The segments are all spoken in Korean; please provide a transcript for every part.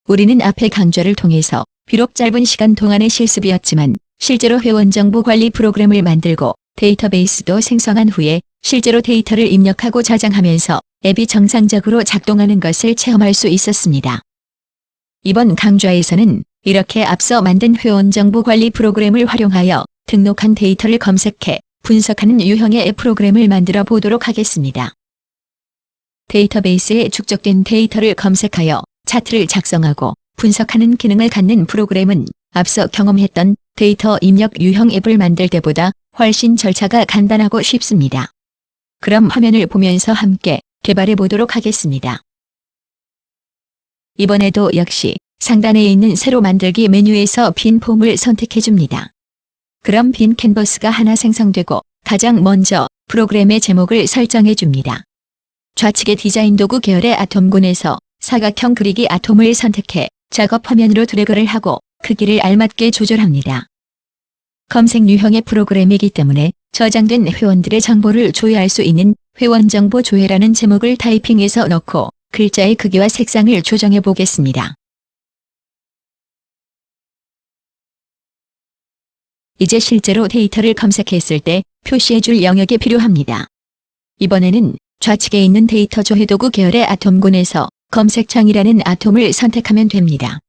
우리는 앞의 강좌를 통해서 비록 짧은 시간 동안의 실습이었지만 실제로 회원 정보 관리 프로그램을 만들고 데이터베이스도 생성한 후에 실제로 데이터를 입력하고 저장하면서 앱이 정상적으로 작동하는 것을 체험할 수 있었습니다. 이번 강좌에서는 이렇게 앞서 만든 회원 정보 관리 프로그램을 활용하여 등록한 데이터를 검색해 분석하는 유형의 앱 프로그램을 만들어 보도록 하겠습니다. 데이터베이스에 축적된 데이터를 검색하여 차트를 작성하고 분석하는 기능을 갖는 프로그램은 앞서 경험했던 데이터 입력 유형 앱을 만들 때보다 훨씬 절차가 간단하고 쉽습니다. 그럼 화면을 보면서 함께 개발해 보도록 하겠습니다. 이번에도 역시 상단에 있는 새로 만들기 메뉴에서 빈 폼을 선택해 줍니다. 그럼 빈 캔버스가 하나 생성되고 가장 먼저 프로그램의 제목을 설정해 줍니다. 좌측의 디자인 도구 계열의 아톰군에서 사각형 그리기 아톰을 선택해 작업 화면으로 드래그를 하고 크기를 알맞게 조절합니다. 검색 유형의 프로그램이기 때문에 저장된 회원들의 정보를 조회할 수 있는 회원 정보 조회라는 제목을 타이핑해서 넣고 글자의 크기와 색상을 조정해 보겠습니다. 이제 실제로 데이터를 검색했을 때 표시해줄 영역이 필요합니다. 이번에는 좌측에 있는 데이터 조회 도구 계열의 아톰군에서 검색창이라는 아톰을 선택하면 됩니다.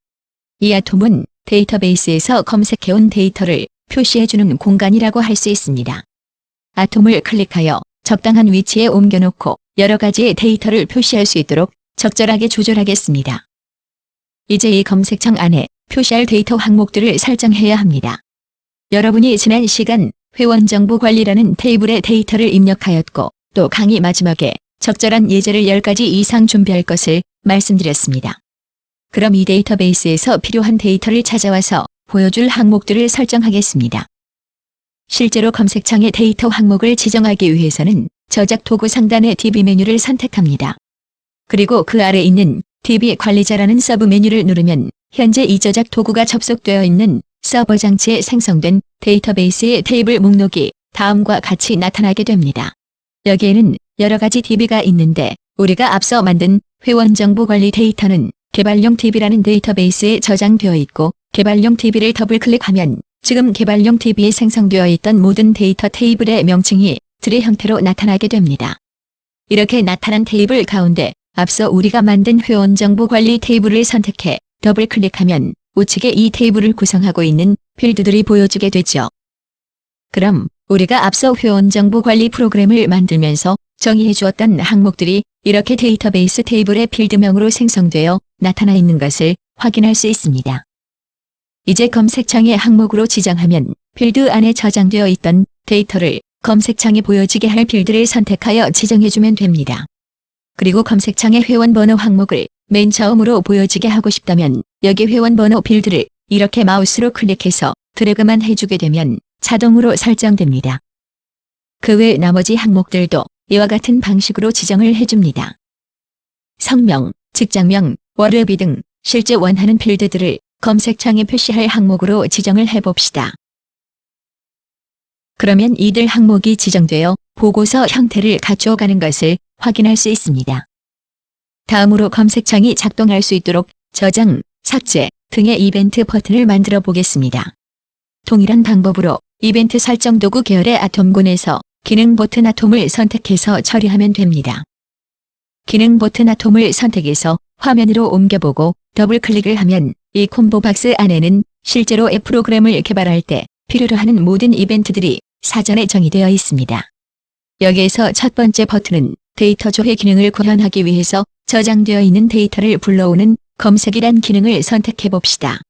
이 아톰은 데이터베이스에서 검색해온 데이터를 표시해주는 공간이라고 할 수 있습니다. 아톰을 클릭하여 적당한 위치에 옮겨놓고 여러 가지의 데이터를 표시할 수 있도록 적절하게 조절하겠습니다. 이제 이 검색창 안에 표시할 데이터 항목들을 설정해야 합니다. 여러분이 지난 시간 회원 정보 관리라는 테이블에 데이터를 입력하였고 또 강의 마지막에 적절한 예제를 10가지 이상 준비할 것을 말씀드렸습니다. 그럼 이 데이터베이스에서 필요한 데이터를 찾아와서 보여줄 항목들을 설정하겠습니다. 실제로 검색창에 데이터 항목을 지정하기 위해서는 저작 도구 상단의 DB 메뉴를 선택합니다. 그리고 그 아래 있는 DB 관리자라는 서브 메뉴를 누르면 현재 이 저작 도구가 접속되어 있는 서버 장치에 생성된 데이터베이스의 테이블 목록이 다음과 같이 나타나게 됩니다. 여기에는 여러 가지 DB가 있는데 우리가 앞서 만든 회원 정보 관리 데이터는 개발용 DB라는 데이터베이스에 저장되어 있고 개발용 DB를 더블클릭하면 지금 개발용 DB에 생성되어 있던 모든 데이터 테이블의 명칭이 들의 형태로 나타나게 됩니다. 이렇게 나타난 테이블 가운데 앞서 우리가 만든 회원 정보 관리 테이블을 선택해 더블클릭하면 우측에 이 테이블을 구성하고 있는 필드들이 보여지게 되죠. 그럼 우리가 앞서 회원 정보 관리 프로그램을 만들면서 정의해 주었던 항목들이 이렇게 데이터베이스 테이블의 필드명으로 생성되어 나타나 있는 것을 확인할 수 있습니다. 이제 검색창의 항목으로 지정하면 필드 안에 저장되어 있던 데이터를 검색창에 보여지게 할 필드를 선택하여 지정해주면 됩니다. 그리고 검색창의 회원번호 항목을 맨 처음으로 보여지게 하고 싶다면 여기 회원번호 필드를 이렇게 마우스로 클릭해서 드래그만 해주게 되면 자동으로 설정됩니다. 그 외 나머지 항목들도 이와 같은 방식으로 지정을 해줍니다. 성명, 직장명, 월급이 등 실제 원하는 필드들을 검색창에 표시할 항목으로 지정을 해봅시다. 그러면 이들 항목이 지정되어 보고서 형태를 갖추어가는 것을 확인할 수 있습니다. 다음으로 검색창이 작동할 수 있도록 저장, 삭제 등의 이벤트 버튼을 만들어 보겠습니다. 동일한 방법으로 이벤트 설정 도구 계열의 아톰군에서 기능 버튼 아톰을 선택해서 처리하면 됩니다. 기능 버튼 아톰을 선택해서 화면으로 옮겨보고 더블클릭을 하면 이 콤보 박스 안에는 실제로 앱 프로그램을 개발할 때 필요로 하는 모든 이벤트들이 사전에 정의되어 있습니다. 여기에서 첫 번째 버튼은 데이터 조회 기능을 구현하기 위해서 저장되어 있는 데이터를 불러오는 검색이란 기능을 선택해 봅시다.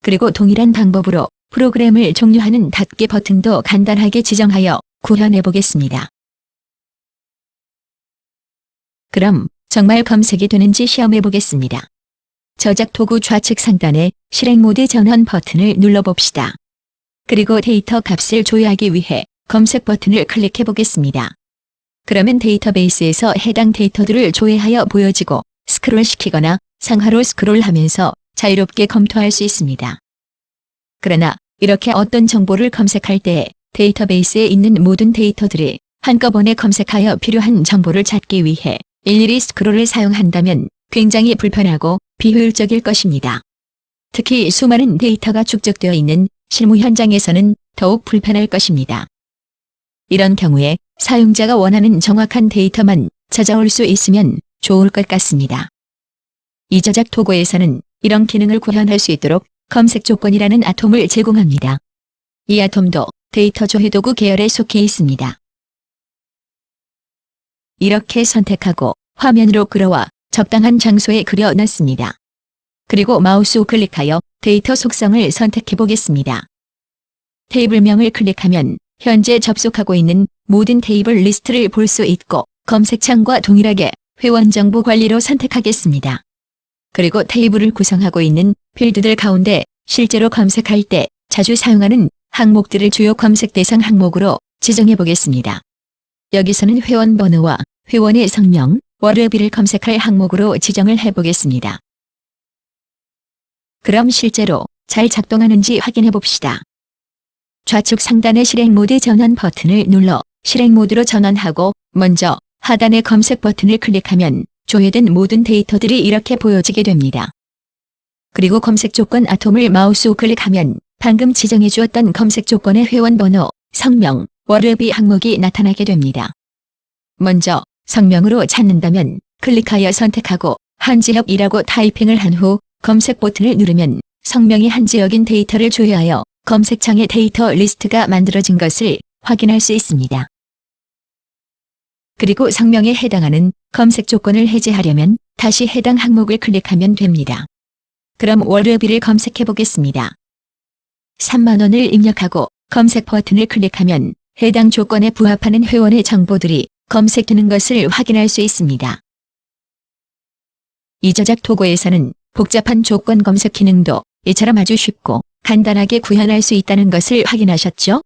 그리고 동일한 방법으로 프로그램을 종료하는 닫기 버튼도 간단하게 지정하여 구현해 보겠습니다. 그럼 정말 검색이 되는지 시험해 보겠습니다. 저작 도구 좌측 상단에 실행 모드 전원 버튼을 눌러봅시다. 그리고 데이터 값을 조회하기 위해 검색 버튼을 클릭해 보겠습니다. 그러면 데이터베이스에서 해당 데이터들을 조회하여 보여지고 스크롤시키거나 상하로 스크롤하면서 자유롭게 검토할 수 있습니다. 그러나 이렇게 어떤 정보를 검색할 때 데이터베이스에 있는 모든 데이터들이 한꺼번에 검색하여 필요한 정보를 찾기 위해 일일이 스크롤을 사용한다면 굉장히 불편하고 비효율적일 것입니다. 특히 수많은 데이터가 축적되어 있는 실무 현장에서는 더욱 불편할 것입니다. 이런 경우에 사용자가 원하는 정확한 데이터만 찾아올 수 있으면 좋을 것 같습니다. 이 저작 도구에서는 이런 기능을 구현할 수 있도록 검색 조건이라는 아톰을 제공합니다. 이 아톰도 데이터 조회 도구 계열에 속해 있습니다. 이렇게 선택하고 화면으로 끌어와 적당한 장소에 그려놨습니다. 그리고 마우스 우클릭하여 데이터 속성을 선택해 보겠습니다. 테이블명을 클릭하면 현재 접속하고 있는 모든 테이블 리스트를 볼 수 있고 검색창과 동일하게 회원 정보 관리로 선택하겠습니다. 그리고 테이블을 구성하고 있는 필드들 가운데 실제로 검색할 때 자주 사용하는 항목들을 주요 검색 대상 항목으로 지정해 보겠습니다. 여기서는 회원 번호와 회원의 성명, 월요비를 검색할 항목으로 지정을 해 보겠습니다. 그럼 실제로 잘 작동하는지 확인해 봅시다. 좌측 상단의 실행 모드 전환 버튼을 눌러 실행 모드로 전환하고 먼저 하단의 검색 버튼을 클릭하면 조회된 모든 데이터들이 이렇게 보여지게 됩니다. 그리고 검색 조건 아톰을 마우스 우클릭하면 방금 지정해 주었던 검색 조건의 회원 번호, 성명, 월요비 항목이 나타나게 됩니다. 먼저 성명으로 찾는다면 클릭하여 선택하고 한지혁이라고 타이핑을 한 후 검색 버튼을 누르면 성명이 한지혁인 데이터를 조회하여 검색창에 데이터 리스트가 만들어진 것을 확인할 수 있습니다. 그리고 성명에 해당하는 검색 조건을 해제하려면 다시 해당 항목을 클릭하면 됩니다. 그럼 월요비를 검색해 보겠습니다. 3만 원을 입력하고 검색 버튼을 클릭하면 해당 조건에 부합하는 회원의 정보들이 검색되는 것을 확인할 수 있습니다. 이 저작 도구에서는 복잡한 조건 검색 기능도 이처럼 아주 쉽고 간단하게 구현할 수 있다는 것을 확인하셨죠?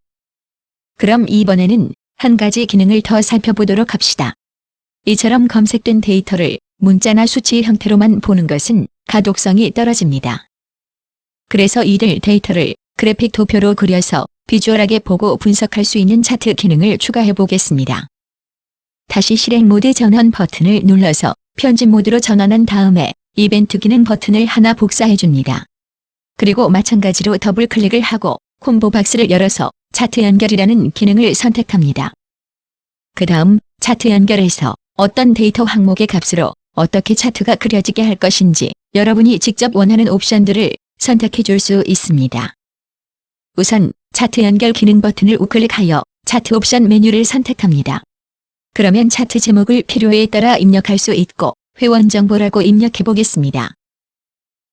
그럼 이번에는 한 가지 기능을 더 살펴보도록 합시다. 이처럼 검색된 데이터를 문자나 수치 형태로만 보는 것은 가독성이 떨어집니다. 그래서 이들 데이터를 그래픽 도표로 그려서 비주얼하게 보고 분석할 수 있는 차트 기능을 추가해 보겠습니다. 다시 실행 모드 전환 버튼을 눌러서 편집 모드로 전환한 다음에 이벤트 기능 버튼을 하나 복사해 줍니다. 그리고 마찬가지로 더블 클릭을 하고 콤보 박스를 열어서 차트 연결이라는 기능을 선택합니다. 그 다음 차트 연결에서 어떤 데이터 항목의 값으로 어떻게 차트가 그려지게 할 것인지 여러분이 직접 원하는 옵션들을 선택해 줄 수 있습니다. 우선 차트 연결 기능 버튼을 우클릭하여 차트 옵션 메뉴를 선택합니다. 그러면 차트 제목을 필요에 따라 입력할 수 있고 회원 정보라고 입력해 보겠습니다.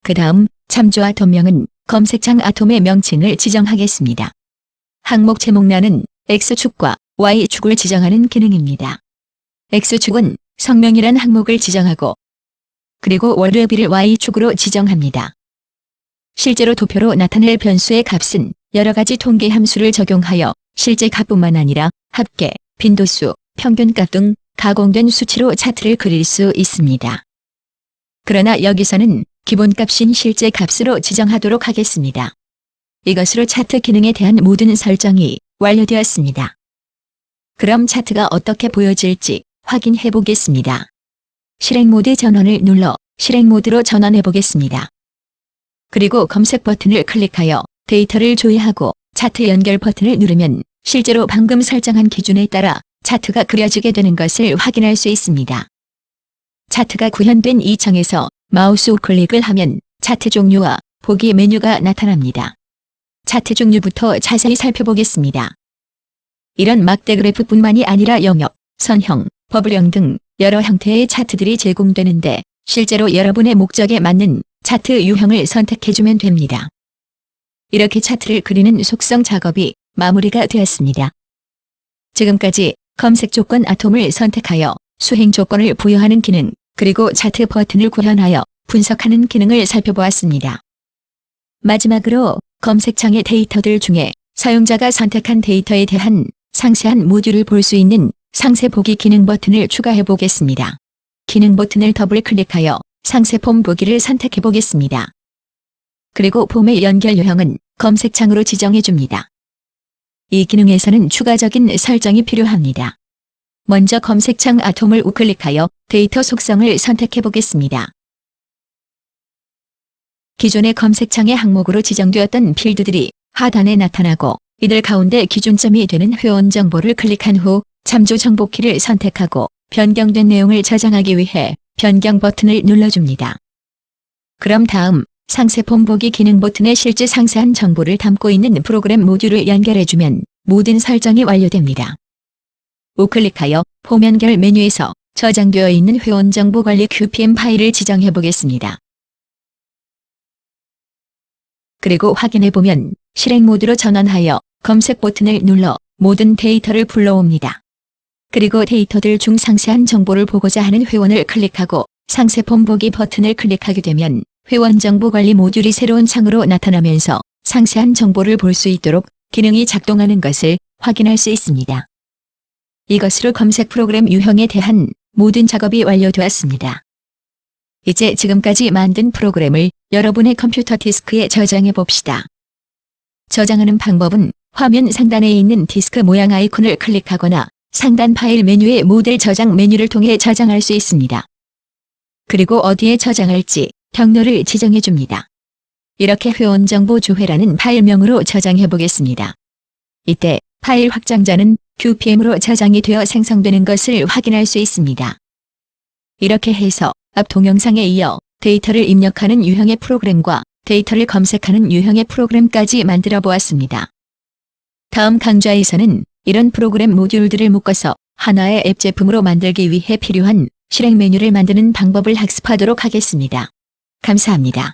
그 다음 참조 아톰명은 검색창 아톰의 명칭을 지정하겠습니다. 항목 제목란은 X축과 Y축을 지정하는 기능입니다. X축은 성명이란 항목을 지정하고 그리고 월요비를 Y축으로 지정합니다. 실제로 도표로 나타낼 변수의 값은 여러 가지 통계 함수를 적용하여 실제 값뿐만 아니라 합계, 빈도수, 평균값 등 가공된 수치로 차트를 그릴 수 있습니다. 그러나 여기서는 기본값인 실제 값으로 지정하도록 하겠습니다. 이것으로 차트 기능에 대한 모든 설정이 완료되었습니다. 그럼 차트가 어떻게 보여질지 확인해 보겠습니다. 실행 모드 전원을 눌러 실행 모드로 전환해 보겠습니다. 그리고 검색 버튼을 클릭하여 데이터를 조회하고 차트 연결 버튼을 누르면 실제로 방금 설정한 기준에 따라 차트가 그려지게 되는 것을 확인할 수 있습니다. 차트가 구현된 이 창에서 마우스 우클릭을 하면 차트 종류와 보기 메뉴가 나타납니다. 차트 종류부터 자세히 살펴보겠습니다. 이런 막대 그래프뿐만이 아니라 영역, 선형, 버블형 등 여러 형태의 차트들이 제공되는데 실제로 여러분의 목적에 맞는 차트 유형을 선택해주면 됩니다. 이렇게 차트를 그리는 속성 작업이 마무리가 되었습니다. 지금까지 검색 조건 아톰을 선택하여 수행 조건을 부여하는 기능, 그리고 차트 버튼을 구현하여 분석하는 기능을 살펴보았습니다. 마지막으로 검색창의 데이터들 중에 사용자가 선택한 데이터에 대한 상세한 모듈을 볼 수 있는 상세 보기 기능 버튼을 추가해 보겠습니다. 기능 버튼을 더블 클릭하여 상세 폼 보기를 선택해 보겠습니다. 그리고 폼의 연결 유형은 검색창으로 지정해 줍니다. 이 기능에서는 추가적인 설정이 필요합니다. 먼저 검색창 아톰을 우클릭하여 데이터 속성을 선택해 보겠습니다. 기존의 검색창의 항목으로 지정되었던 필드들이 하단에 나타나고 이들 가운데 기준점이 되는 회원 정보를 클릭한 후 참조 정보키를 선택하고 변경된 내용을 저장하기 위해 변경 버튼을 눌러줍니다. 그럼 다음 상세 폼 보기 기능 버튼에 실제 상세한 정보를 담고 있는 프로그램 모듈을 연결해주면 모든 설정이 완료됩니다. 우클릭하여 폼 연결 메뉴에서 저장되어 있는 회원 정보 관리 QPM 파일을 지정해 보겠습니다. 그리고 확인해보면 실행 모드로 전환하여 검색 버튼을 눌러 모든 데이터를 불러옵니다. 그리고 데이터들 중 상세한 정보를 보고자 하는 회원을 클릭하고 상세 폼 보기 버튼을 클릭하게 되면 회원 정보 관리 모듈이 새로운 창으로 나타나면서 상세한 정보를 볼 수 있도록 기능이 작동하는 것을 확인할 수 있습니다. 이것으로 검색 프로그램 유형에 대한 모든 작업이 완료되었습니다. 이제 지금까지 만든 프로그램을 여러분의 컴퓨터 디스크에 저장해 봅시다. 저장하는 방법은 화면 상단에 있는 디스크 모양 아이콘을 클릭하거나 상단 파일 메뉴의 모델 저장 메뉴를 통해 저장할 수 있습니다. 그리고 어디에 저장할지 경로를 지정해 줍니다. 이렇게 회원 정보 조회라는 파일명으로 저장해 보겠습니다. 이때 파일 확장자는 QPM으로 저장이 되어 생성되는 것을 확인할 수 있습니다. 이렇게 해서 앞 동영상에 이어 데이터를 입력하는 유형의 프로그램과 데이터를 검색하는 유형의 프로그램까지 만들어 보았습니다. 다음 강좌에서는 이런 프로그램 모듈들을 묶어서 하나의 앱 제품으로 만들기 위해 필요한 실행 메뉴를 만드는 방법을 학습하도록 하겠습니다. 감사합니다.